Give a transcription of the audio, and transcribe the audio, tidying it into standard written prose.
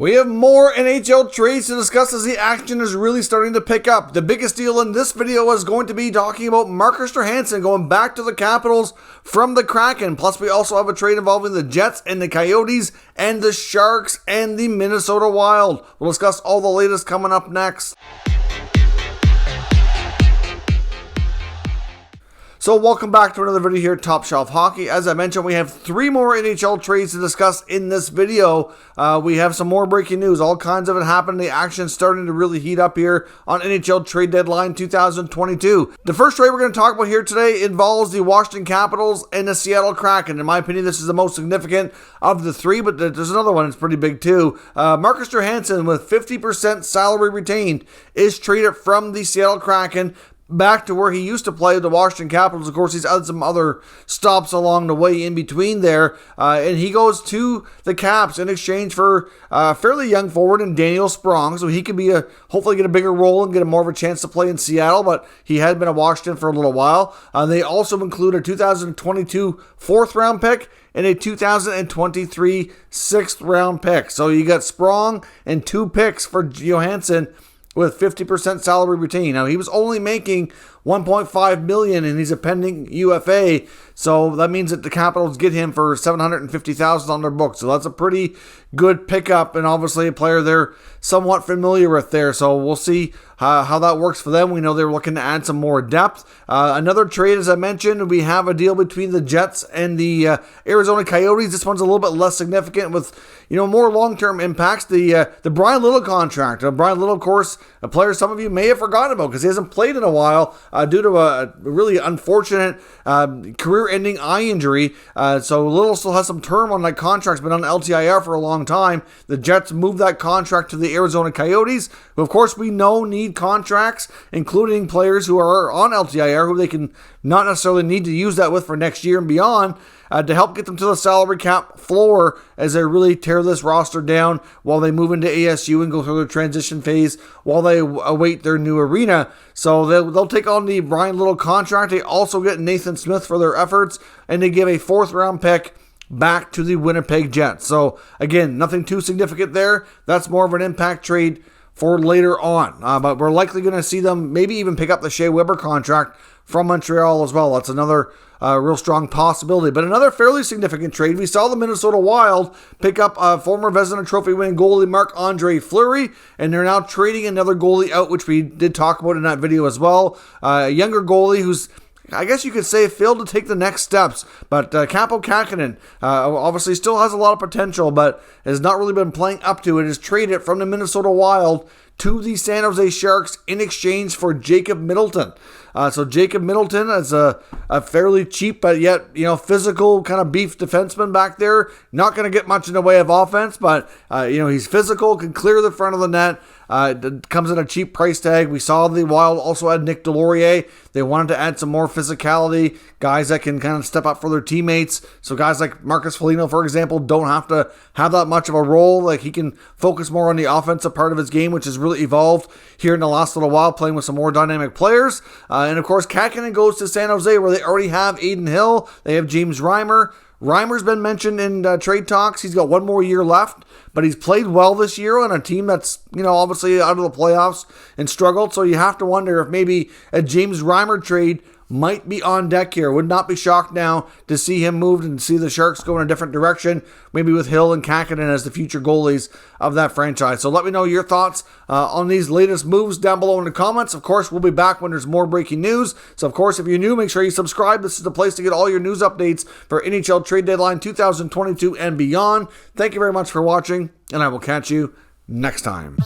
We have more NHL trades to discuss as the action is really starting to pick up. The biggest deal in this video is going to be talking about Marcus Johansson going back to the Capitals from the Kraken. Plus, we also have a trade involving the Jets and the Coyotes and the Sharks and the Minnesota Wild. We'll discuss all the latest coming up next. So welcome back to another video here at Top Shelf Hockey. As I mentioned, we have 3 more NHL trades to discuss in this video. We have some more breaking news. All kinds of it happening. The action starting to really heat up here on NHL Trade Deadline 2022. The first trade we're going to talk about here today involves the Washington Capitals and the Seattle Kraken. In my opinion, this is the most significant of the 3, but there's another one that's pretty big too. Marcus Johansson, with 50% salary retained, is traded from the Seattle Kraken back to where he used to play, the Washington Capitals. Of course, he's had some other stops along the way in between there, and he goes to the Caps in exchange for a fairly young forward in Daniel Sprong, so he could be hopefully get a bigger role and get more of a chance to play in Seattle, but he had been at Washington for a little while. They also include a 2022 4th round pick and a 2023 6th round pick. So you got Sprong and 2 picks for Johansson with 50% salary retained. Now, he was only making $1.5 million, and he's a pending UFA, so that means that the Capitals get him for $750,000 on their books. So that's a pretty good pickup, and obviously a player they're somewhat familiar with there. So we'll see how that works for them. We know they're looking to add some more depth. Another trade, as I mentioned, we have a deal between the Jets and the Arizona Coyotes. This one's a little bit less significant with, more long-term impacts. The Brian Little contract. Brian Little, of course, a player some of you may have forgotten about because he hasn't played in a while due to a really unfortunate career-ending eye injury. So Little still has some term on that contract. He's been on LTIR for a long time. The Jets moved that contract to the Arizona Coyotes, who, of course, we know need contracts, including players who are on LTIR, who they can not necessarily need to use that with for next year and beyond, to help get them to the salary cap floor as they really tear this roster down while they move into ASU and go through their transition phase while they await their new arena. So they'll take on the Brian Little contract. They also get Nathan Smith for their efforts, and they give a 4th round pick back to the Winnipeg Jets. So again, nothing too significant there. That's more of an impact trade for later on. But we're likely going to see them maybe even pick up the Shea contract from Montreal as well. That's another real strong possibility. But another fairly significant trade, we saw the Minnesota Wild pick up former Vezina Trophy winning goalie Marc-Andre Fleury, and they're now trading another goalie out, which we did talk about in that video as well. A younger goalie who's, I guess you could say, failed to take the next steps. But Kahkonen obviously still has a lot of potential, but has not really been playing up to it. Is traded from the Minnesota Wild to the San Jose Sharks in exchange for Jacob Middleton. So Jacob Middleton is a fairly cheap but yet physical kind of beef defenseman back there. Not going to get much in the way of offense, but he's physical, can clear the front of the net. Comes at a cheap price tag. We saw the Wild also had Nick Delorier. They wanted to add some more physicality, guys that can kind of step up for their teammates. So guys like Marcus Foligno, for example, don't have to have that much of a role. Like, he can focus more on the offensive part of his game, which has really evolved here in the last little while, playing with some more dynamic players. And of course, Kahkonen goes to San Jose, where they already have Aiden Hill. They have James Reimer. Reimer's been mentioned in trade talks. He's got 1 more year left, but he's played well this year on a team that's, obviously out of the playoffs and struggled. So you have to wonder if maybe a James Reimer trade might be on deck here. Would not be shocked now to see him moved and see the Sharks go in a different direction, maybe with Hill and Kahkonen as the future goalies of that franchise. So let me know your thoughts on these latest moves down below in the comments. Of course, we'll be back when there's more breaking news. So, of course, if you're new, make sure you subscribe. This is the place to get all your news updates for NHL Trade Deadline 2022 and beyond. Thank you very much for watching, and I will catch you next time.